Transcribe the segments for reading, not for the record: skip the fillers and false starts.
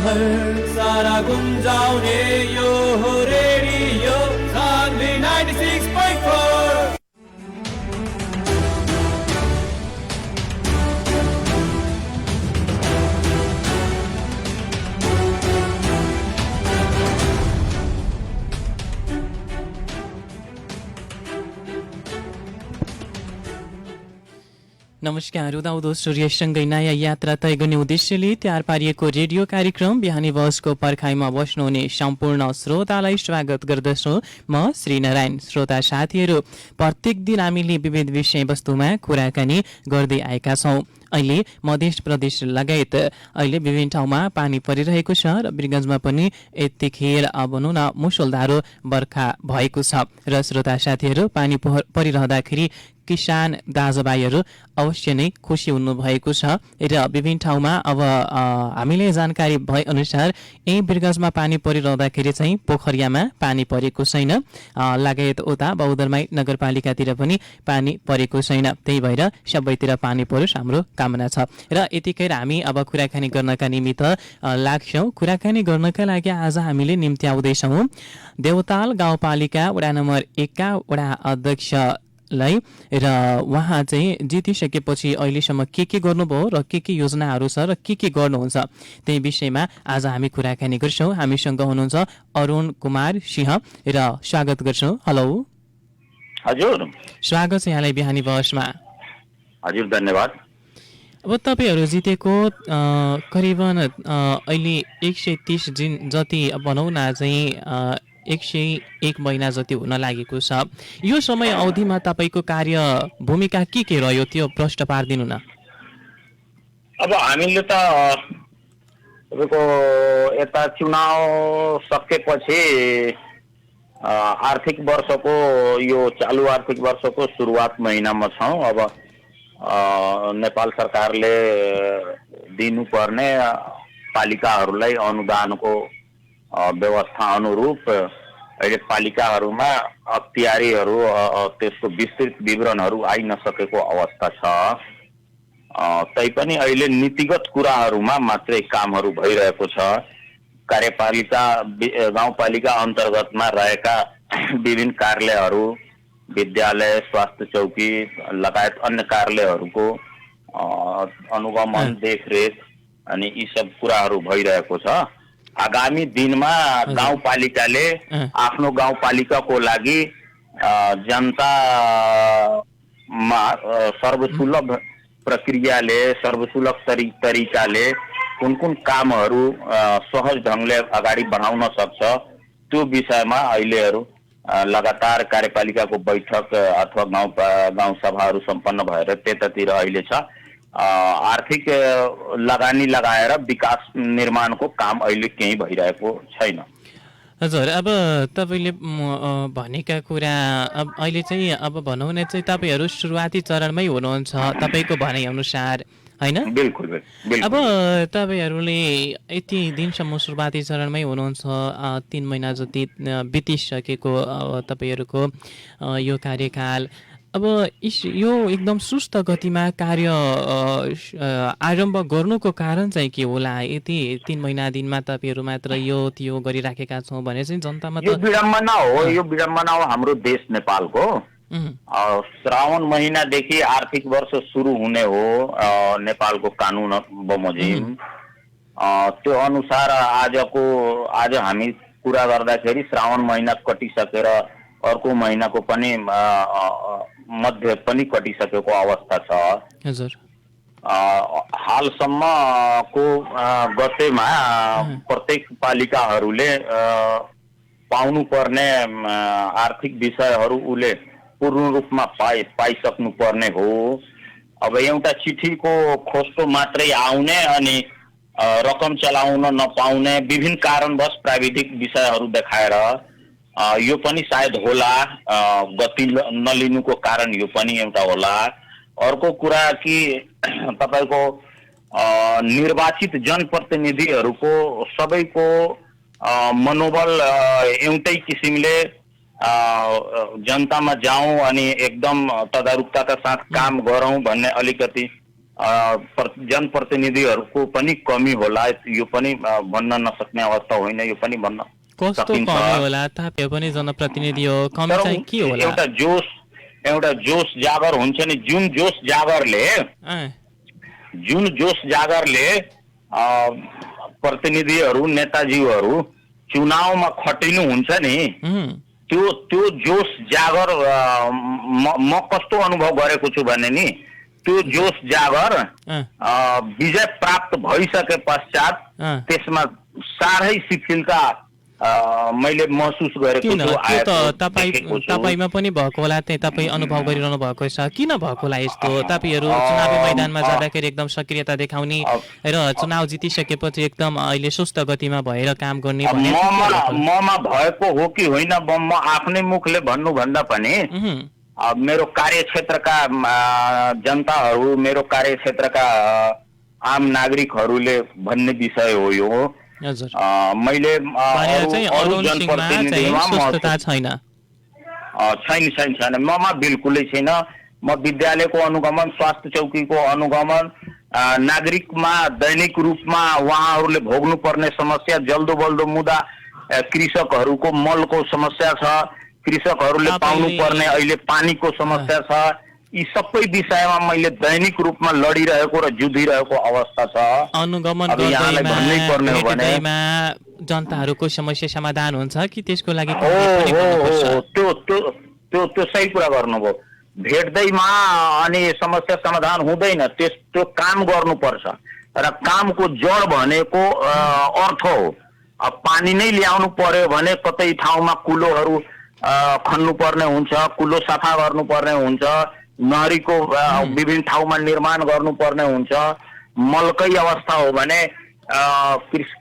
घर सारा गुन्जाउने यो हो रेडियो सान्वी 96.4। नमस्कार। उदाउँदो सूर्यसँगै नयाँ यात्रा तय गर्ने उद्देश्यले तयार पारिएको रेडियो कार्यक्रम बिहानी बसको पर्खाइमा बस्नुहुने सम्पूर्ण श्रोतालाई स्वागत गर्दछु म श्रीनारायण। श्रोता साथीहरू, प्रत्येक दिन हामीले विविध विषयवस्तुमा कुराकानी गर्दै आएका छौँ। अहिले मध्य प्रदेश लगायत अहिले विभिन्न ठाउँमा पानी परिरहेको छ र वीरगञ्जमा पनि यतिखेर भनौँ न मुसलधारो बर्खा भएको छ र श्रोता साथीहरू, पानी परिरहँदाखेरि किसान दाजुभाइहरू अवश्य नै खुसी हुनुभएको छ र विभिन्न ठाउँमा अब हामीले जानकारी भए अनुसार यही वीरगञ्जमा पानी परिरहँदाखेरि चाहिँ पोखरियामा पानी परेको छैन, लगायत उता बौद्धरमाई नगरपालिकातिर पनि पानी परेको छैन। त्यही भएर सबैतिर पानी परोस् हाम्रो कामना छ र यतिखेर हामी अब कुराकानी गर्नका निमित्त लाग्छौँ। कुराकानी गर्नका लागि आज हामीले निम्ति आउँदैछौँ देवताल गाउँपालिका वडा नम्बर 1 का वडा अध्यक्षलाई र उहाँ चाहिँ जितिसकेपछि अहिलेसम्म के गर्नुभयो र के योजनाहरू छ र के गर्नुहुन्छ त्यही विषयमा आज हामी कुराकानी गर्छौँ। हामीसँग हुनुहुन्छ अरुण कुमार सिंह र स्वागत गर्छौँ। हेलो हजुर, स्वागत छ यहाँलाई बिहानी बसमा। हजुर, धन्यवाद। अब तपाईँहरू जितेको करिबन अहिले 130 दिन जति भनौँ न चाहिँ 101 महिना जति हुन लागेको छ। यो समय अवधिमा तपाईँको कार्य भूमिका के रह्यो त्यो प्रश्न पारिदिनु न। अब हामीले त तपाईँको यता चुनाव सकेपछि आर्थिक वर्षको यो चालु आर्थिक वर्षको सुरुवात महिनामा छौँ। अब नेपाल सरकारले दिनुपर्ने पालिकाहरूलाई अनुदानको व्यवस्था अनुरूप अहिले पालिकाहरूमा अख्तियारीहरू त्यसको विस्तृत विवरणहरू आइ नसकेको अवस्था छ। तैपनि अहिले नीतिगत कुराहरूमा मात्रै कामहरू भइरहेको छ। कार्यपालिका गाउँपालिका अन्तर्गतमा रहेका विभिन्न कार्यालयहरू, विद्यालय, स्वास्थ्य चौकी लगायत अन्य कार्यालयहरूको अनुगमन, देखरेख अनि यी सब कुराहरू भइरहेको छ। आगामी दिनमा गाउँपालिकाले आफ्नो गाउँपालिकाको लागि जनतामा सर्वसुलभ प्रक्रियाले, सर्वसुलभ तरिकाले कुन कुन कामहरू सहज ढङ्गले अगाडि बढाउन सक्छ त्यो विषयमा अहिलेहरू लगातार कार्यपालिकाको बैठक अथवा गाउँ सभाहरू सम्पन्न भएर त्यतातिर अहिले छ। आर्थिक लगानी लगाएर विकास निर्माणको काम अहिले केही भइरहेको छैन। हजुर, अब तपाईँले भनेका कुरा अब अहिले चाहिँ अब भनौँ न चाहिँ तपाईँहरू सुरुवाती चरणमै हुनुहुन्छ तपाईँको भनाइअनुसार, होइन? बिल्कुल। अब तपाईँहरूले यति दिनसम्म सुरुवाती चरणमै हुनुहुन्छ, 3 महिना जति बितिसकेको तपाईँहरूको यो कार्यकाल। अब यो एकदम सुस्त गतिमा कार्य आरम्भ गर्नुको कारण चाहिँ के होला? यति 3 महिना दिनमा तपाईँहरू मात्र यो त्यो गरिराखेका छौँ भने चाहिँ जनतामा यो विडम्बना हो। यो विडम्बना हो हाम्रो देश नेपालको। श्रावण महिनादेखि आर्थिक वर्ष सुरु हुने हो नेपालको कानुन बमोजिम। त्यो अनुसार आज हामी कुरा गर्दाखेरि श्रावण महिना कटिसकेर अर्को महिनाको पनि मध्य पनि कटिसकेको अवस्था छ। हजुर, हालसम्मको गतेमा प्रत्येक पालिकाहरूले पाउनुपर्ने आर्थिक विषयहरू उसले पूर्ण रूपमा पाइसक्नु पर्ने हो। अब एउटा चिठीको खोस्टो मात्रै आउने अनि रकम चलाउन नपाउने विभिन्न कारणवश प्राविधिक विषयहरू देखाएर यो पनि सायद होला, गति नलिनुको कारण यो पनि एउटा होला। अर्को कुरा कि तपाईको निर्वाचित जनप्रतिनिधिहरूको सबैको मनोबल एउटै किसिमले जनतामा जाउँ अनि एकदम तदारुकताका साथ काम गरौँ भन्ने अलिकति जनप्रतिनिधिहरूको पनि कमी होला, यो पनि भन्न नसक्ने अवस्था होइन, यो पनि भन्न कस्तो सकिन्छ। कमी होला? तपाईँ पनि जनप्रतिनिधि हो, कमी तर चाहिँ के होला? एउटा जोस जागर हुन्छ नि, जुन जोस जागरले प्रतिनिधिहरू नेताजीहरू चुनावमा खटिनु हुन्छ नि, त्यो जोस जागर म कस्तो अनुभव गरेको छु भने नि, त्यो जोस जागर विजय प्राप्त भइसके पश्चात त्यसमा साह्रै शिथिलता मैले महसुस गरेको किन? छु। त्यो त तपाईमा पनि भएको होला, त्यही तपाईँ अनुभव गरिरहनु भएको छ। किन भएको होला यस्तो? तपाईँहरू चुनावी मैदानमा जाँदाखेरि एकदम सक्रियता देखाउने र चुनाव जितिसकेपछि एकदम अहिले सुस्त गतिमा भएर काम गर्ने ममा भएको हो कि होइन, म आफ्नै मुखले भन्नुभन्दा पनि मेरो कार्यक्षेत्रका जनताहरू, मेरो कार्यक्षेत्रका आम नागरिकहरूले भन्ने विषय हो यो। मैले छैन, ममा बिल्कुलै छैन। म विद्यालयको अनुगमन, स्वास्थ्य चौकीको अनुगमन, नागरिकमा दैनिक रूपमा उहाँहरूले भोग्नु पर्ने समस्या, जल्दो बल्दो मुद्दा कृषकहरूको मलको समस्या छ, कृषकहरूले पाउनु पर्ने अहिले पानीको समस्या छ, यी सबै विषयमा मैले दैनिक रूपमा लडिरहेको र जुधिरहेको अवस्था छ। अनुगमन गर्दैमा जनताहरूको समस्या समाधान हुन्छ कि त्यसको लागि त्यो सही कुरा गर्नुभयो। भेट्दैमा अनि समस्या समाधान हुँदैन, त्यो काम गर्नुपर्छ र कामको जड भनेको अर्थ हो। अब पानी नै ल्याउनु पर्यो भने कतै ठाउँमा कुलोहरू खन्नु पर्ने हुन्छ, कुलो सफा गर्नुपर्ने हुन्छ, नहरीको विभिन्न ठाउँमा निर्माण गर्नुपर्ने हुन्छ। मलकै अवस्था हो भने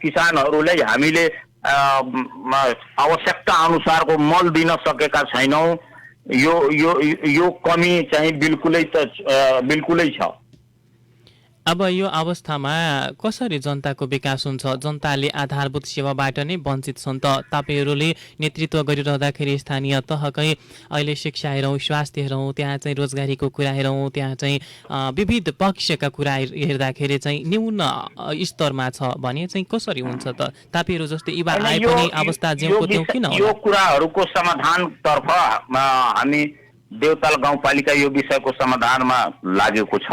किसानहरूले हामीले आवश्यकता अनुसारको मल दिन सकेका छैनौँ। यो कमी चाहिँ बिल्कुलै छ। अब यो अवस्थामा कसरी जनताको विकास हुन्छ? जनताले आधारभूत सेवाबाट नै वञ्चित छन् त। तपाईँहरूले नेतृत्व गरिरहँदाखेरि स्थानीय तहकै अहिले शिक्षा हेरौँ, स्वास्थ्य हेरौँ, त्यहाँ चाहिँ रोजगारीको कुरा हेरौँ, त्यहाँ चाहिँ विविध पक्षका कुरा हेर्दाखेरि चाहिँ न्यून स्तरमा छ भने चाहिँ कसरी हुन्छ त? तपाईँहरू जस्तै युवा आए पनि अवस्था ज्यूको त्यौँ किन होला? यो कुराहरूको समाधानतर्फ हामी देउताल गाउँपालिका यो विषयको समाधानमा लागेको छ।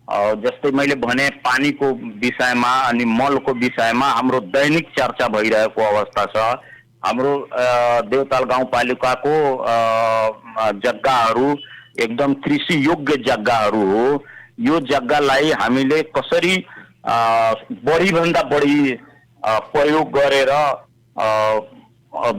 जस्तै मैले भने पानीको विषयमा अनि मलको विषयमा हाम्रो दैनिक चर्चा भइरहेको अवस्था छ। हाम्रो देउताल गाउँपालिकाको जग्गाहरू एकदम कृषि योग्य जग्गाहरू हो। यो जग्गालाई हामीले कसरी बढीभन्दा बढी प्रयोग गरेर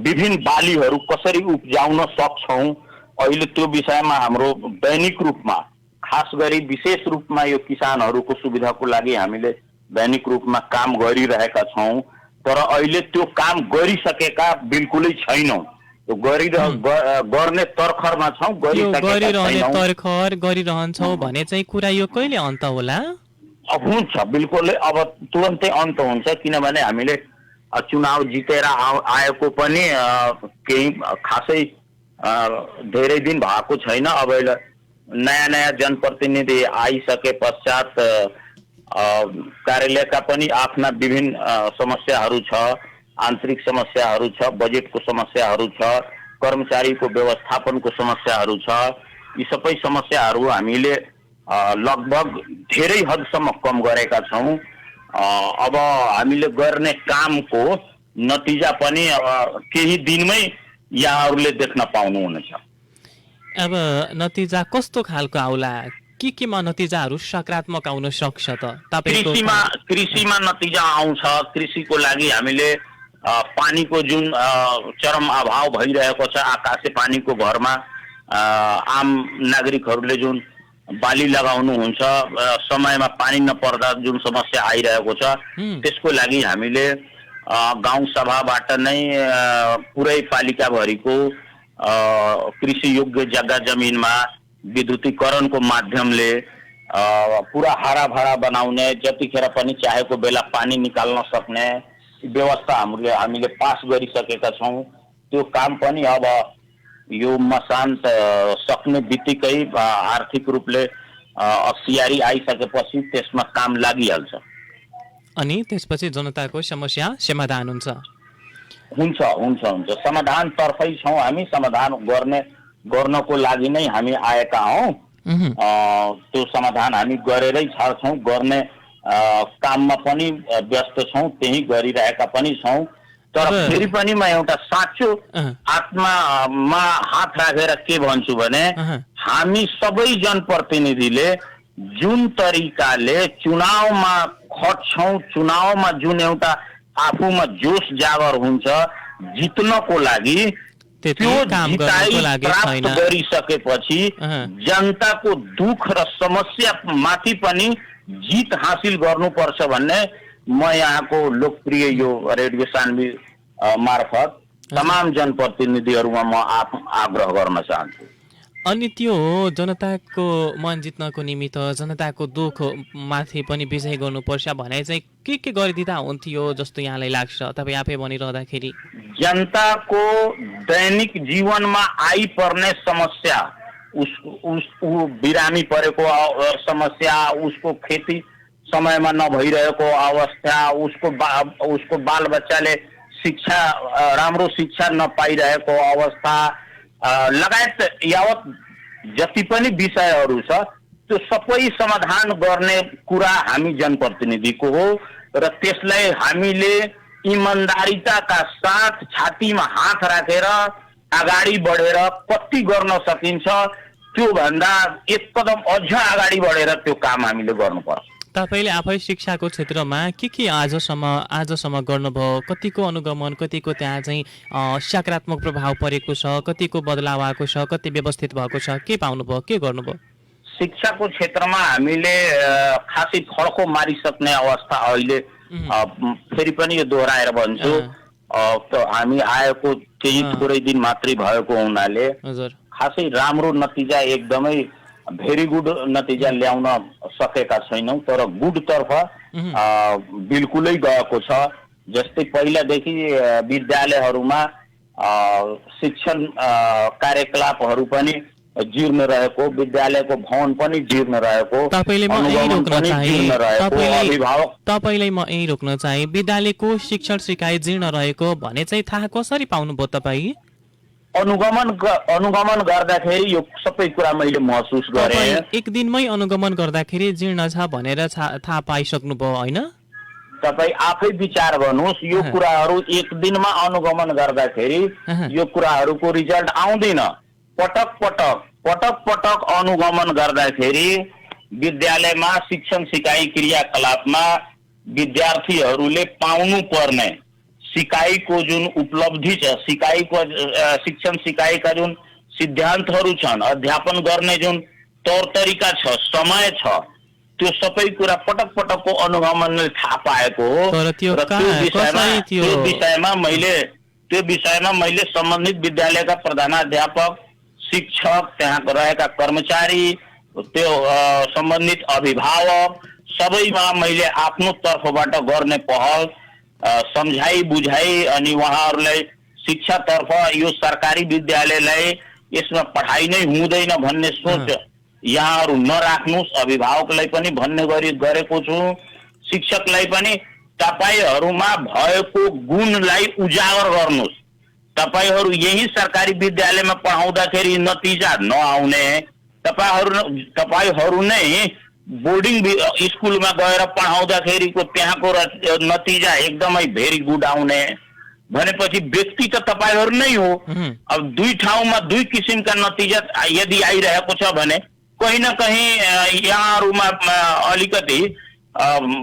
विभिन्न बालीहरू कसरी उब्जाउन सक्छौँ, अहिले त्यो विषयमा हाम्रो दैनिक रूपमा, खास गरी विशेष रूपमा यो किसानहरूको सुविधाको लागि हामीले दैनिक रूपमा काम गरिरहेका छौँ। तर अहिले त्यो काम गरिसकेका बिल्कुलै छैनौँ। गर्ने तर्खरमा छौँ, गरिरहन्छौँ भने चाहिँ कुरा यो कहिले अन्त होला? हुन्छ, बिल्कुलै अब तुरन्तै अन्त हुन्छ। किनभने हामीले चुनाव जितेर आएको पनि केही खासै धेरै दिन भएको छैन। अब नयाँ जनप्रतिनिधि आइसके पश्चात कार्यालयका पनि आफ्ना विभिन्न समस्याहरू छ, आन्तरिक समस्याहरू छ, बजेटको समस्याहरू छ, कर्मचारीको व्यवस्थापनको समस्याहरू छ। यी सबै समस्याहरू हामीले लगभग धेरै हदसम्म कम गरेका छौँ। अब हामीले गर्ने कामको नतिजा पनि केही दिनमै यहाँहरूले देख्न पाउनुहुनेछ। अब नतिजा कस्तो खालको आउला? केमा नतिजाहरू सकारात्मक आउन सक्छ त? कृषिमा नतिजा आउँछ। कृषिको लागि हामीले पानीको जुन चरम अभाव भइरहेको छ, आकाशे पानीको भरमा आम नागरिकहरूले जुन बाली लगाउनुहुन्छ, समयमा पानी नपर्दा जुन समस्या आइरहेको छ, त्यसको लागि हामीले गाउँ सभाबाट नै पुरै पालिकाभरिको कृषि योग्य जग्गा जमिनमा विद्युतीकरणको माध्यमले पुरा हराभरा बनाउने, जतिखेर पनि चाहेको बेला पानी निकाल्न सक्ने व्यवस्था हामीले पास गरिसकेका छौँ। त्यो काम पनि अब यो मसान्त सक्ने बित्तिकै आर्थिक रूपले अख्तियारी आइसकेपछि त्यसमा काम लागिहाल्छ। अनि त्यसपछि जनताको समस्या समाधान हुन्छ। हुन्छ हुन्छ हुन्छ समाधानतर्फै छौँ हामी। समाधान गर्नको लागि नै हामी आएका हौँ। त्यो समाधान हामी गरेरै छाड्छौँ। गर्ने काममा पनि व्यस्त छौँ, त्यही गरिरहेका पनि छौँ। तर फेरि पनि म एउटा साँचो आत्मामा हात राखेर के भन्छु भने हामी सबै जनप्रतिनिधिले जुन तरिकाले चुनावमा खट्छौँ, चुनावमा जुन एउटा आफूमा जोस जागर हुन्छ जित्नको लागि, त्यो जिताइ प्राप्त गरिसकेपछि जनताको दुःख र समस्या माथि पनि जित हासिल गर्नुपर्छ भन्ने म यहाँको लोकप्रिय यो रेडियो सान्वी मार्फत तमाम जनप्रतिनिधिहरूमा म आग्रह गर्न चाहन्छु। अनि त्यो जनताको मन जित्नको निमित्त जनताको दुःख माथि पनि विजय गर्नुपर्छ भने चाहिँ के गरिदिँदा हुन्थ्यो जस्तो यहाँलाई लाग्छ तपाईँ आफै भनिरहँदाखेरि? जनताको दैनिक जीवनमा आइपर्ने समस्या, ऊ बिरामी परेको समस्या, उसको खेती समयमा नभइरहेको अवस्था, उसको बाल बच्चाले शिक्षा राम्रो शिक्षा नपाइरहेको अवस्था लगायत यावत जति पनि विषयहरू छ त्यो सबै समाधान गर्ने कुरा हामी जनप्रतिनिधिको हो र त्यसलाई हामीले इमानदारिताका साथ छातीमा हात राखेर अगाडि बढेर कति गर्न सकिन्छ त्यो भन्दा एक कदम अझ अगाडि बढेर त्यो काम हामीले गर्नुपर्छ। तपाईले आफै शिक्षाको क्षेत्रमा के आजसम्म गर्नुभयो? कतिको अनुगमन, कतिको त्यहाँ चाहिँ सकारात्मक प्रभाव परेको छ, कतिको बदलाव आएको छ, कति व्यवस्थित भएको छ, के पाउनुभयो, के गर्नुभयो? शिक्षाको क्षेत्रमा हामीले खासै फड्को मारिसक्ने अवस्था अहिले फेरि पनि यो दोहोऱ्याएर भन्छु हामी आएको केही थोरै दिन मात्रै भएको हुनाले खासै राम्रो नतिजा एकदमै भेरी गुड नतिजा ल्याउन सकेका छैनौँ। तर गुड तर्फ बिल्कुलै गएको छ। जस्तै पहिलादेखि विद्यालयहरूमा शिक्षण कार्यकलापहरू पनि जीर्ण रहेको, विद्यालयको भवन पनि जीर्ण रहेको, तपाईँलाई म यही रोक्न चाहे विद्यालयको शिक्षण सिकाइ जीर्ण रहेको भने चाहिँ थाहा कसरी पाउनुभयो तपाईँ? अनुगमन गर्दाखेरि यो सबै कुरा मैले महसुस गरेँ। एक दिनमै अनुगमन गर्दाखेरि जीर्ण छ भनेर थाहा पाइसक्नुभयो होइन? तपाईँ आफै विचार गर्नुहोस्, यो कुराहरू एक दिनमा अनुगमन गर्दाखेरि यो कुराहरूको रिजल्ट आउँदैन। पटक पटक अनुगमन गर्दाखेरि विद्यालयमा शिक्षण सिकाइ क्रियाकलापमा विद्यार्थीहरूले पाउनु पर्ने सिकाइको जुन उपलब्धि छ, शिक्षण सिकाइका जुन सिद्धान्तहरू छन्, अध्यापन गर्ने जुन तौर तरिका छ, समय छ, त्यो सबै कुरा पटक पटकको अनुगमनले थाहा पाएको हो। र त्यो विषयमा मैले सम्बन्धित विद्यालयका प्रधानाध्यापक, शिक्षक, त्यहाँ रहेका कर्मचारी, त्यो सम्बन्धित अभिभावक सबैमा मैले आफ्नो तर्फबाट गर्ने पहल सम्झाइ बुझाइ अनि उहाँहरूलाई शिक्षातर्फ यो सरकारी विद्यालयलाई यसमा पढाइ नै हुँदैन भन्ने सोच यहाँहरू नराख्नुहोस्। अभिभावकलाई पनि भन्ने गरेको छु, शिक्षकलाई पनि तपाईँहरूमा भएको गुणलाई उजागर गर्नुहोस्। तपाईँहरू यही सरकारी विद्यालयमा पढाउँदाखेरि नतिजा नआउने, तपाईँहरू नै बोर्डिङ स्कुलमा गएर पढाउँदाखेरिको त्यहाँको नतिजा एकदमै भेरी गुड आउने भनेपछि व्यक्ति त तपाईँहरू नै हो। अब दुई ठाउँमा दुई किसिमका नतिजा यदि आइरहेको छ भने कहीँ न कहीँ यहाँहरूमा अलिकति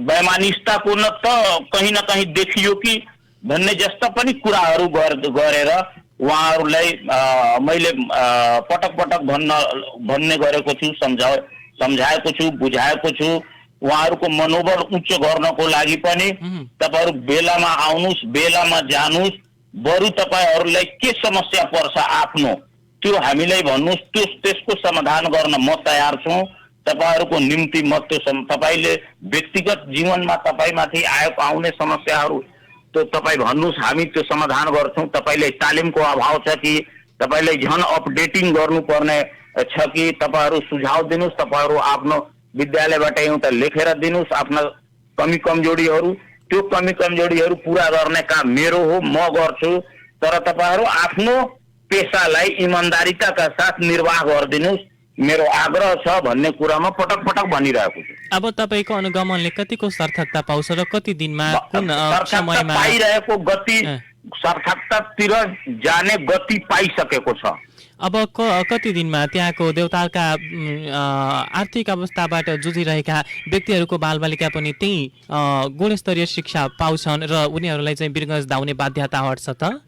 वैमानिकताको न त कहीँ न कहीँ देखियो कि भन्ने जस्ता पनि कुराहरू गरेर उहाँहरूलाई मैले पटक पटक भन्ने गरेको छु, सम्झाएको छु, बुझाएको छु। उहाँहरूको मनोबल उच्च गर्नको लागि पनि तपाईँहरू बेलामा आउनुहोस्, बेलामा जानुहोस्। बरु तपाईँहरूलाई के समस्या पर्छ आफ्नो त्यो हामीलाई भन्नुहोस्, त्यसको समाधान गर्न म तयार छु। तपाईँहरूको निम्ति म त्यो तपाईँले व्यक्तिगत जीवनमा तपाईँमाथि आउने समस्याहरू त्यो तपाईँ भन्नुहोस्, हामी त्यो समाधान गर्छौँ। तपाईँले तालिमको अभाव छ कि तपाईँले झन् अपडेटिङ गर्नुपर्ने छ कि तपाईहरु सुझाव दिनुस्, तपाईहरु आफ्नो विद्यालयबाट एउटा लेखेर दिनुस् आफ्ना कमी कमजोरीहरू। त्यो कमी कमजोरीहरू पूरा गर्ने काम मेरो हो, म गर्छु। तर तपाईहरु आफ्नो पेशालाई इमानदारीताका साथ निर्वाह गरिदिनुस्, मेरो आग्रह छ भन्ने कुरामा पटक पटक भनिरहेको छु। अब तपाईको अनुगमनले कतिको सार्थकता पाउँछ र कति दिनमा कुन समयमा पाइरहेको गति सार्थकतातिर जाने गति पाइसकेको छ। अब कति दिनमा त्यहाँको देउतालका आर्थिक अवस्थाबाट जुझिरहेका व्यक्तिहरूको बालबालिका पनि त्यही गुणस्तरीय शिक्षा पाउँछन् र उनीहरूलाई चाहिँ बिरगंज धाउने बाध्यता हट्छ त?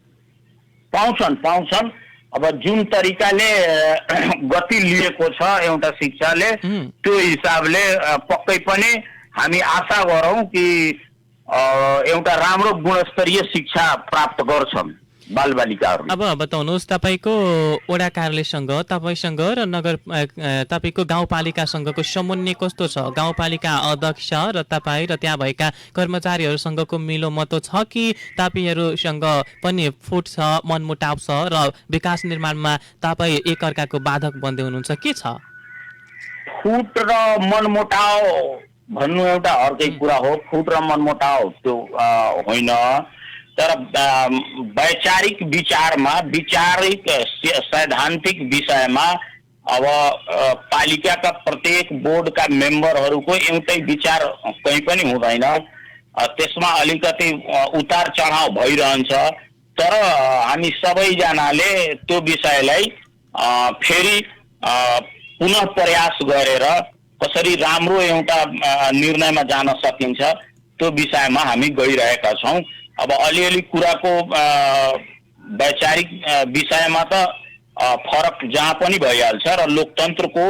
पाउँछन्। अब जुन तरिकाले गति लिएको छ एउटा शिक्षाले, त्यो हिसाबले पक्कै पनि हामी आशा गरौँ कि एउटा राम्रो गुणस्तरीय शिक्षा प्राप्त गर्छन् बालबालिकाहरू। अब बताउनुहोस्, तपाईँको वडा कार्यालयसँग तपाईँसँग र नगर तपाईँको गाउँपालिकासँगको समन्वय कस्तो छ? गाउँपालिका अध्यक्ष र तपाईँ र त्यहाँ भएका कर्मचारीहरूसँगको मिलोमतो छ कि तपाईँहरूसँग पनि फुट छ, मनमुटाव छ र विकास निर्माणमा तपाईँ एकअर्काको बाधक बन्दै हुनुहुन्छ, के छ? फुट र मनमुटाव भन्नु एउटा अर्कै कुरा हो। फुट र मनमुटाव त्यो होइन, तर वैचारिक विचारमा, वैचारिक सैद्धान्तिक विषयमा अब पालिकाका प्रत्येक बोर्डका मेम्बरहरूको एउटै विचार कहीँ पनि हुँदैन। त्यसमा अलिकति उतार चढाव भइरहन्छ। तर हामी सबैजनाले त्यो विषयलाई फेरि पुनः प्रयास गरेर कसरी राम्रो एउटा निर्णयमा जान सकिन्छ त्यो विषयमा हामी गइरहेका छौँ। अब अलिअलि कुराको वैचारिक विषयमा त फरक जहाँ पनि भइहाल्छ र लोकतन्त्रको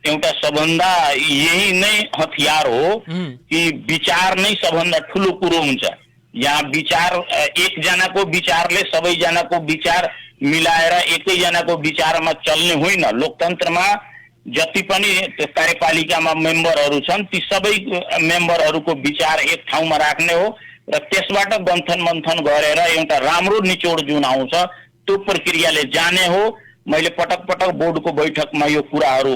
एउटा सबभन्दा यही नै हतियार हो कि विचार नै सबभन्दा ठुलो कुरो हुन्छ। यहाँ विचार एकजनाको विचारले सबैजनाको विचार मिलाएर एकैजनाको विचारमा चल्ने होइन। लोकतन्त्रमा जति पनि कार्यपालिकामा मेम्बरहरू छन् ती सबै मेम्बरहरूको विचार एक ठाउँमा राख्ने हो र त्यसबाट गन्थन मन्थन गरेर एउटा राम्रो निचोड जुन आउँछ त्यो प्रक्रियाले जाने हो। मैले पटक पटक बोर्डको बैठकमा यो कुराहरू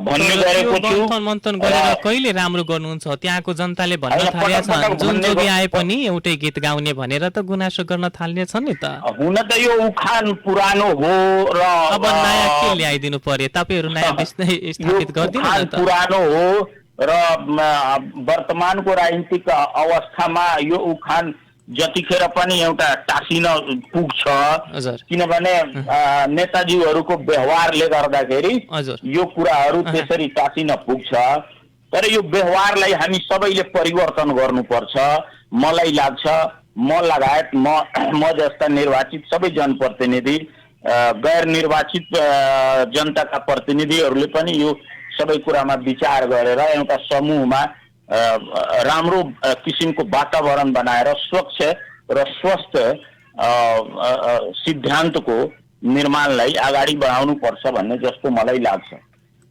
भन्ने गरेको छु। गन्थन मन्थन गरेर कहिले राम्रो गर्नुहुन्छ? त्यहाँको जनताले भन्न थालेका छन् जुन जोगी आए पनि एउटै गीत गाउने भनेर त गुनासो गर्न थाल्ने छन् नि त। हुन त यो उखान पुरानो हो र अब नयाँ के ल्याइदिनु पर्यो? तपाईहरु नयाँ स्थापित गर्दिनु न त। पुरानो हो र वर्तमानको राजनीतिक अवस्थामा यो उखान जतिखेर पनि एउटा टाँसिन पुग्छ, किनभने नेताजीहरूको व्यवहारले गर्दाखेरि यो कुराहरू त्यसरी टाँसिन पुग्छ। तर यो व्यवहारलाई हामी सबैले परिवर्तन गर्नुपर्छ। मलाई लाग्छ, म लगायत म जस्ता निर्वाचित सबै जनप्रतिनिधि, गैर निर्वाचित जनताका प्रतिनिधिहरूले पनि यो सबै कुरामा विचार गरेर एउटा समूहमा राम्रो किसिमको वातावरण बनाएर स्वच्छ र स्वस्थ सिद्धान्तको निर्माणलाई अगाडि बढाउनु पर्छ भन्ने जस्तो मलाई लाग्छ।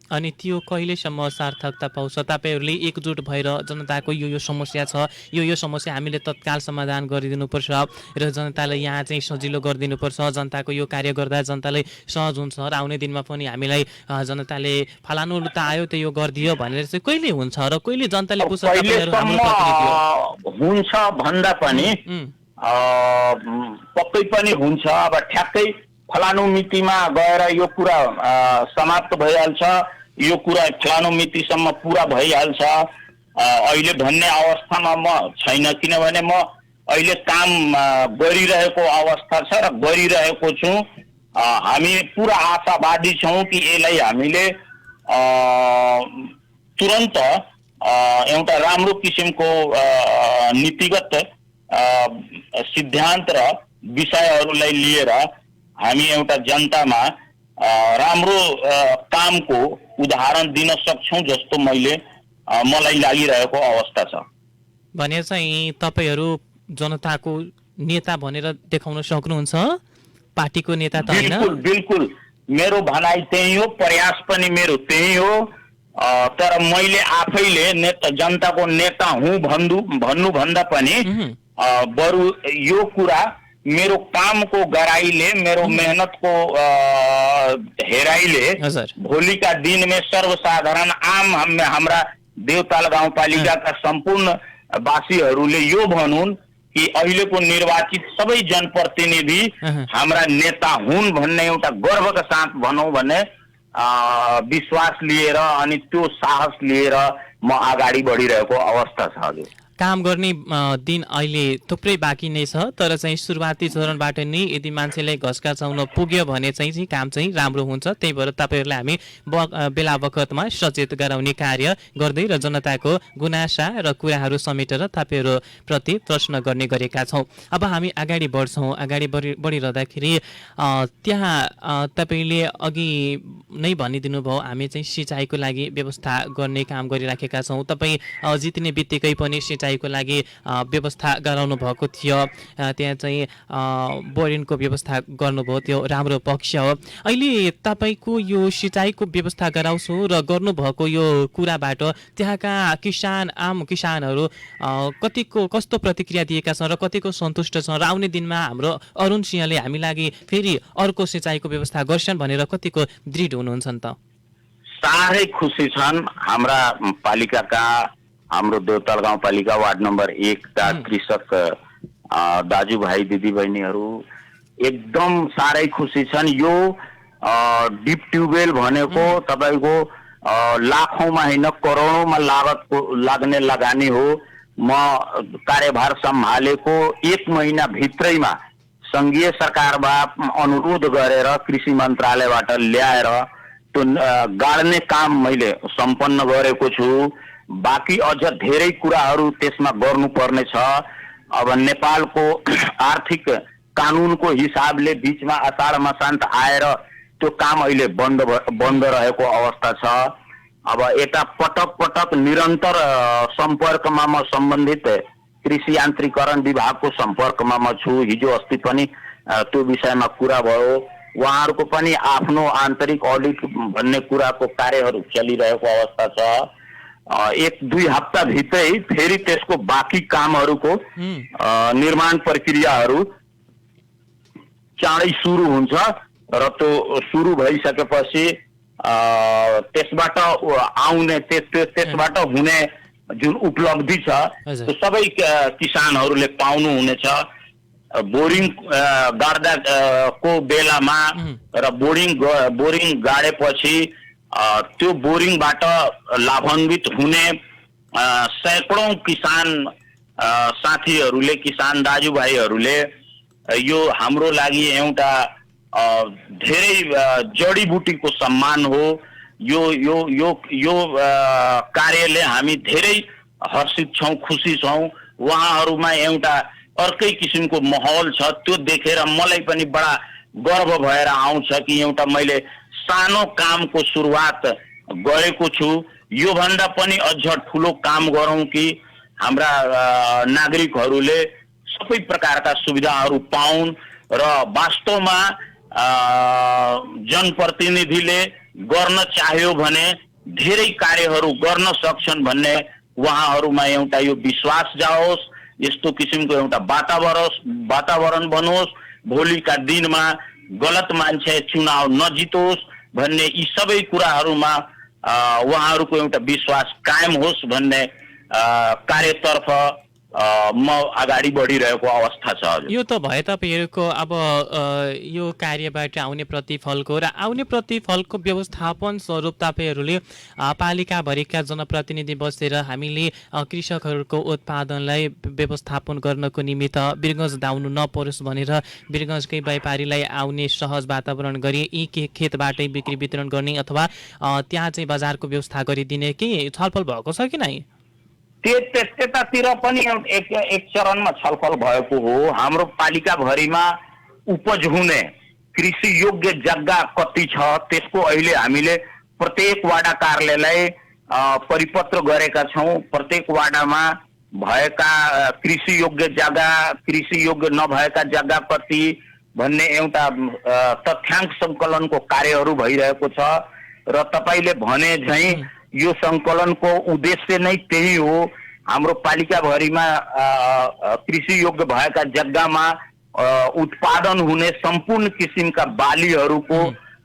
अनि त्यो कहिलेसम्म सार्थकता पाउँछ? तपाईहरुले एकजुट भएर जनताको यो समस्या छ, यो समस्या हामीले तत्काल समाधान गरिदिनुपर्छ र जनतालाई यहाँ चाहिँ सजिलो गरिदिनुपर्छ, जनताको यो कार्य गर्दा जनतालाई सहज हुन्छ र आउने दिनमा पनि हामीलाई जनताले फलानु त आयो त यो गरिदियो भनेर चाहिँ कहिले हुन्छ र कहिले जनताले बुझ्छ तपाईहरु हाम्रो प्रतिनिधि हो? हुन्छ भन्दा पनि पक्कै पनि हुन्छ। अब ठ्याक्कै फलानु मितिमा गएर यो कुरा समाप्त भइहाल्छ, यो कुरा फलानु मितिसम्म पुरा भइहाल्छ अहिले भन्ने अवस्थामा म छैन। किनभने म अहिले काम गरिरहेको अवस्था छ र गरिरहेको छु। हामी पुरा आशावादी छौँ कि यसलाई हामीले तुरन्त एउटा राम्रो किसिमको नीतिगत सिद्धान्त र विषयहरूलाई लिएर हामी एउटा जनतामा राम्रो कामको उदाहरण दिन सक्छौं जस्तो मलाई लागिरहेको अवस्था छ। भने चाहिँ तपाईहरु जनताको नेता भनेर देखाउन सक्नुहुन्छ, पार्टीको नेता त हैन? बिल्कुल बिल्कुल, मेरो भनाइ त्यही हो, प्रयास पनि मेरो त्यही हो। तर मैले आफैले जनताको नेता हुँ भन्नु भन्दा पनि बरु यो कुरा मेरो कामको गराइले, मेरो मेहनतको हेराइले हजुर भोलिका दिनमा सर्वसाधारण हाम्रा देवताल गाउँपालिकाका सम्पूर्ण वासीहरूले यो भनुन् कि अहिलेको निर्वाचित सबै जनप्रतिनिधि हाम्रा नेता हुन् भन्ने एउटा गर्वका साथ भनौँ भने विश्वास लिएर अनि त्यो साहस लिएर म अगाडि बढिरहेको अवस्था छ। हजुर काम गर्ने दिन अहिले थुप्रै बाँकी नै छ, तर चाहिँ सुरुवाती चरणबाट नै यदि मान्छेलाई घसका चाउन पुग्यो भने चाहिँ काम चाहिँ राम्रो हुन्छ। त्यही भएर तपाईँहरूलाई हामी बेला बखतमा सचेत गराउने कार्य गर्दै र जनताको गुनासा र कुराहरू समेटेर तपाईँहरूप्रति प्रश्न गर्ने गरेका छौँ। अब हामी अगाडि बढ्छौँ। अगाडि बढिरहँदाखेरि त्यहाँ तपाईँले अघि नै भनिदिनु भयो हामी चाहिँ सिँचाइको लागि व्यवस्था गर्ने काम गरिराखेका छौँ। तपाईँ जित्ने बित्तिकै पनि को लागि व्यवस्था गराउनु भएको थियो, त्यहाँ चाहिँ बोरिङको व्यवस्था गर्नुभयो, त्यो राम्रो पक्ष हो। अहिले तपाईँको यो सिँचाइको व्यवस्था गराउँछु र गर्नुभएको यो कुराबाट त्यहाँका आम किसानहरू कस्तो प्रतिक्रिया दिएका छन् र कतिको सन्तुष्ट छन् र आउने दिनमा हाम्रो अरुण सिंहले हामी लागि फेरि अर्को सिँचाइको व्यवस्था गर्छन् भनेर कतिको दृढ हुनुहुन्छ त? साह्रै खुसी छन्। हाम्रा पालिकाका हाम्रो देवताल गाउँपालिका वार्ड नम्बर 1 का कृषक दाजुभाइ दिदीबहिनीहरू एकदम साह्रै खुसी छन्। यो डिप ट्युबवेल भनेको तपाईँको लाखौंमा होइन करोडौंमा लाग्ने लगानी हो। म कार्यभार सम्हालेको 1 महिना भित्रैमा संघीय सरकारबाट अनुरोध गरेर कृषि मन्त्रालयबाट ल्याएर त्यो गाड्ने काम मैले सम्पन्न गरेको छु। बाँकी अझ धेरै कुराहरू त्यसमा गर्नुपर्ने छ। अब नेपालको आर्थिक कानुनको हिसाबले बिचमा अषाढ मसान्त आएर त्यो काम अहिले बन्द रहेको अवस्था छ। अब यता पटक निरन्तर सम्पर्कमा म सम्बन्धित कृषि यान्त्रिकरण विभागको सम्पर्कमा म छु। हिजो अस्ति पनि त्यो विषयमा कुरा भयो। उहाँहरूको पनि आफ्नो आन्तरिक अडिट भन्ने कुराको कार्यहरू चलिरहेको अवस्था छ। 1-2 हप्ता भित्रै फेरि त्यसको बाँकी कामहरूको निर्माण प्रक्रियाहरू चाँडै सुरु हुन्छ र त्यो सुरु भइसकेपछि त्यसबाट आउने त्यसबाट हुने जुन उपलब्धि छ त्यो सबै किसानहरूले पाउनु हुनेछ। बोरिङ गाड्दा को बेलामा र बोरिङ गाडेपछि त्यो बोरिङबाट लाभान्वित हुने सैकडौं किसान साथीहरूले, किसान दाजुभाइहरूले यो हाम्रो लागि एउटा धेरै जडीबुटीको सम्मान हो। यो यो यो यो कार्यले हामी धेरै हर्षित छौँ, खुसी छौँ। उहाँहरूमा एउटा अर्कै किसिमको माहौल छ। त्यो देखेर मलाई पनि बडा गर्व भएर आउँछ कि एउटा मैले सानो कामको सुरुवात गरेको छु। यो भन्दा पनि अझ ठुलो काम गरौँ कि हाम्रा नागरिकहरूले सबै प्रकारका सुविधाहरू पाउन् र वास्तवमा जनप्रतिनिधिले गर्न चाह्यो भने धेरै कार्यहरू गर्न सक्छन् भन्ने उहाँहरूमा एउटा यो विश्वास जाओस्। यस्तो किसिमको एउटा वातावरण बनोस्। भोलिका दिनमा गलत मान्छे चुनाव नजितोस् भन्ने यी सबै कुराहरूमा उहाँहरूको एउटा विश्वास कायम होस् भन्ने कार्यतर्फ म अगाडि बढिरहेको अवस्था छ। यो त भए तपाईहरुको अब यो कार्यबाट आउने प्रतिफलको र आउने प्रतिफलको व्यवस्थापन स्वरूप तपाईहरुले पालिकाभरिका जनप्रतिनिधि बसेर हामीले कृषकहरूको उत्पादनलाई व्यवस्थापन गर्नको निमित्त बिरगंज धाउनु नपरोस् भनेर बिरगंजकै व्यापारीलाई आउने सहज वातावरण गरी यी खेतबाटै बिक्री वितरण गर्ने अथवा त्यहाँ चाहिँ बजारको व्यवस्था गरिदिने के छलफल भएको छ कि नै? त्यतातिर पनि एक चरणमा छलफल भएको हो। हाम्रो पालिकाभरिमा उपज हुने कृषि योग्य जग्गा कति छ त्यसको अहिले हामीले प्रत्येक वाडा कार्यालयलाई परिपत्र गरेका छौँ। प्रत्येक वाडामा भएका कृषि योग्य जग्गा, कृषि योग्य नभएका जग्गा कति भन्ने एउटा तथ्याङ्क सङ्कलनको कार्यहरू भइरहेको छ र तपाईले भने झैं यो संकलनको उद्देश्य नै त्यही हो। हाम्रो पालिकाभरिमा कृषि योग्य भएका जग्गामा उत्पादन हुने सम्पूर्ण किसिमका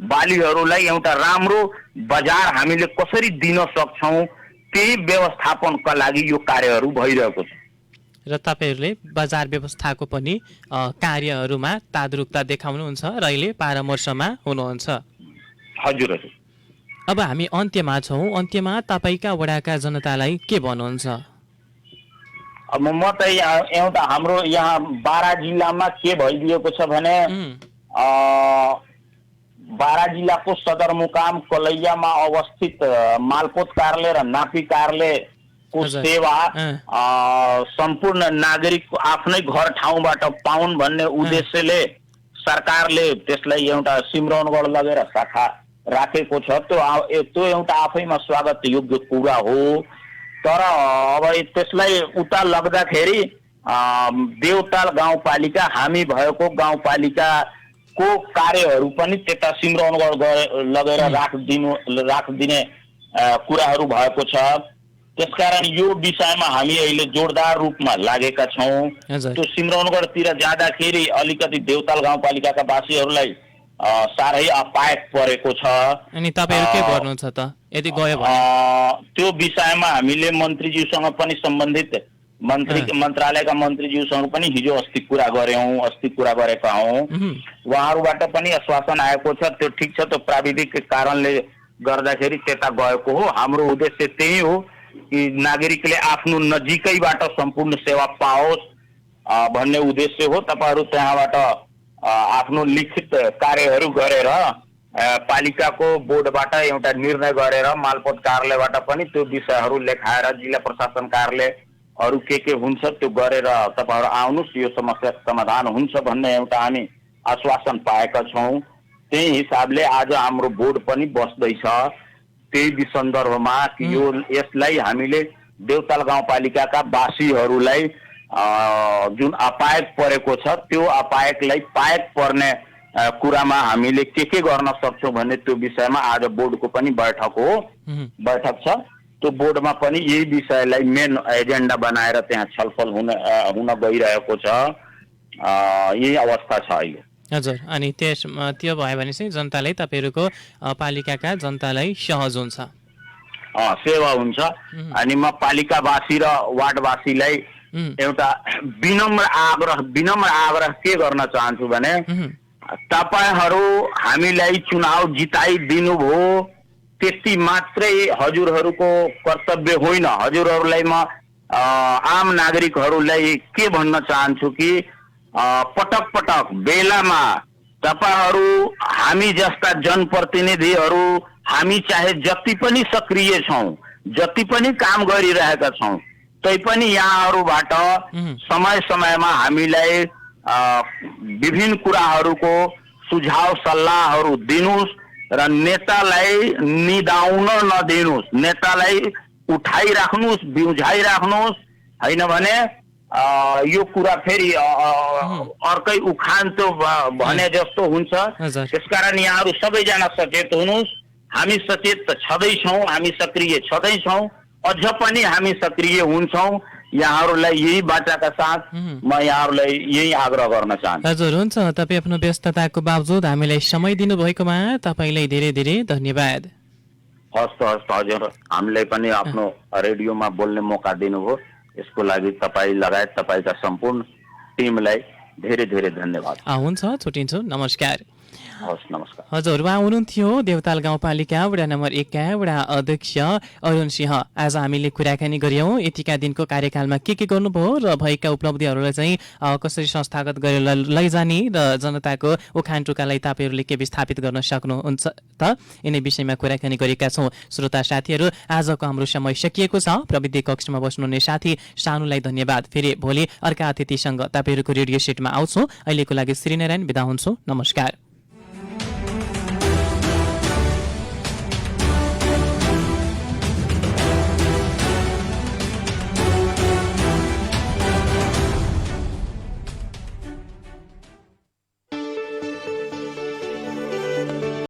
बालीहरूलाई एउटा राम्रो बजार हामीले कसरी दिन सक्छौँ त्यही व्यवस्थापनका लागि यो कार्यहरू भइरहेको छ। र तपाईहरूले बजार व्यवस्थाको पनि कार्यहरूमा तादरुकता देखाउनुहुन्छ र अहिले परामर्शमा हुनुहुन्छ। हजुर हजुर। अब हामी अन्त्यमा छौँ। अन्त्यमा तपाईँका वडाका जनतालाई के भन्नुहुन्छ? अब म त एउटा हाम्रो यहाँ बारा जिल्लामा के भइदिएको छ भने बारा जिल्लाको सदरमुकाम कलैयामा अवस्थित मालपोत कार्यालय र नापी कार्यालयको सेवा सम्पूर्ण नागरिक आफ्नै घर ठाउँबाट पाउन् भन्ने उद्देश्यले सरकारले त्यसलाई एउटा सिमरौनगढ लगेर शाखा राखेको छ। त्यो एउटा आफैमा स्वागत योग्य कुरा हो। तर अब त्यसलाई उता लग्दाखेरि देवताल गाउँपालिका हामी भएको गाउँपालिकाको कार्यहरू पनि त्यता सिमरौनगढ लगेर राखिदिने कुराहरू भएको छ। त्यसकारण यो विषयमा हामी अहिले जोरदार रूपमा लागेका छौँ। त्यो सिमरौनगढतिर जाँदाखेरि अलिकति देवताल गाउँपालिकाका वासीहरूलाई साह्रै अपायक परेको छ। अनि तपाईहरु के गर्नुहुन्छ त यदि गयो भने? त्यो विषयमा हामीले मन्त्रीज्यूसँग पनि सम्बन्धित मन्त्रालयका मन्त्रीज्यूसँग पनि हिजो अस्ति कुरा गरेका हौँ। उहाँहरूबाट पनि आश्वासन आएको छ त्यो ठिक छ, त्यो प्राविधिक कारणले गर्दाखेरि त्यता गएको हो। हाम्रो उद्देश्य त्यही हो कि नागरिकले आफ्नो नजिकैबाट सम्पूर्ण सेवा पाओस् भन्ने उद्देश्य हो। तपाईहरु त्यहाँबाट आफ्नो लिखित कार्यहरू गरेर पालिकाको बोर्डबाट एउटा निर्णय गरेर मालपोत कार्यालयबाट पनि त्यो विषयहरू लेखाएर जिल्ला प्रशासन कार्यालयहरू के हुन्छ त्यो गरेर तपाईहरु आउनुस्, यो समस्या समाधान हुन्छ भन्ने एउटा हामी आश्वासन पाएका छौँ। त्यही हिसाबले आज हाम्रो बोर्ड पनि बस्दैछ त्यही सन्दर्भमा कि यसलाई हामीले देवताल गाउँपालिकाका वासीहरूलाई जुन अपायक परेको छ त्यो अपायकलाई पायक पर्ने कुरामा हामीले के गर्न सक्छौँ भन्ने त्यो विषयमा आज बोर्डको पनि बैठक छ। त्यो बोर्डमा पनि यही विषयलाई मेन एजेन्डा बनाएर त्यहाँ छलफल हुन गइरहेको छ। यही अवस्था छ अहिले। हजुर, अनि त्यो भयो भने चाहिँ जनतालाई तपाईहरुको पालिकाका जनतालाई सहज हुन्छ, सेवा हुन्छ। अनि म पालिकावासी र वार्डवासीलाई एउटा विनम्र आग्रह के गर्न चाहन्छु भने तपाईहरु हामीलाई चुनाव जिताइदिनु भो त्यति मात्रै हजुरहरूको कर्तव्य होइन। हजुरहरूलाई म आम नागरिकहरूलाई के भन्न चाहन्छु कि पटक बेलामा तपाईहरु हामी जस्ता जनप्रतिनिधिहरू हामी चाहे जति पनि सक्रिय छौं, जति पनि काम गरिरहेका छौं, तैपनि यहाँहरूबाट समय समयमा हामीलाई विभिन्न कुराहरूको सुझाव सल्लाहहरू दिनुस् र नेतालाई निदाउन नदिनुस्, नेतालाई उठाइराख्नुस्, बिउझाइराख्नुस्, हैन भने यो कुरा फेरि अर्कै उखान त भने जस्तो हुन्छ। त्यसकारण यहाँहरू सबैजना सचेत हुनुस्। हामी सचेत छँदैछौँ, हामी सक्रिय छँदैछौँ, अझ पनि हामी सक्रिय हुन्छौँ। यहाँहरूलाई यही बाचाका साथ म यहाँहरूलाई यही आग्रह गर्न चाहन्छु। हजुर, हुन्छ। तपाईँ आफ्नो व्यस्तताको बावजुद हामीलाई समय दिनुभएकोमा तपाईँलाई धेरै धेरै धन्यवाद। हस्त हजुर, हामीलाई पनि आफ्नो रेडियोमा बोल्ने मौका दिनुभयो, यसको लागि तपाईँ लगायत तपाईँका सम्पूर्ण टिमलाई धेरै धेरै धन्यवाद। हुन्छ, छुट्टिन्छु। नमस्कार। हस्, नमस्कार। हजुर, उहाँ हुनुहुन्थ्यो देवताल गाउँपालिका वडा नम्बर 1 का वडा अध्यक्ष अरुण सिंह। आज हामीले कुराकानी गर्यौं यतिका दिनको कार्यकालमा के गर्नुभयो र भएका उपलब्धिहरूलाई चाहिँ कसरी संस्थागत गरेर लैजाने र जनताको उखान टुकालाई तपाईहरूले के विस्थापित गर्न सक्नुहुन्छ त, यिनै विषयमा कुराकानी गरेका छौं। श्रोता साथीहरू, आजको हाम्रो समय सकिएको छ। प्रविधि कक्षमा बस्नुहुने साथी सानुलाई धन्यवाद। फेरि भोलि अर्का अतिथिसँग तपाईहरूको रेडियो सेटमा आउँछु। अहिलेको लागि श्रीनारायण बिदा हुन्छु। नमस्कार।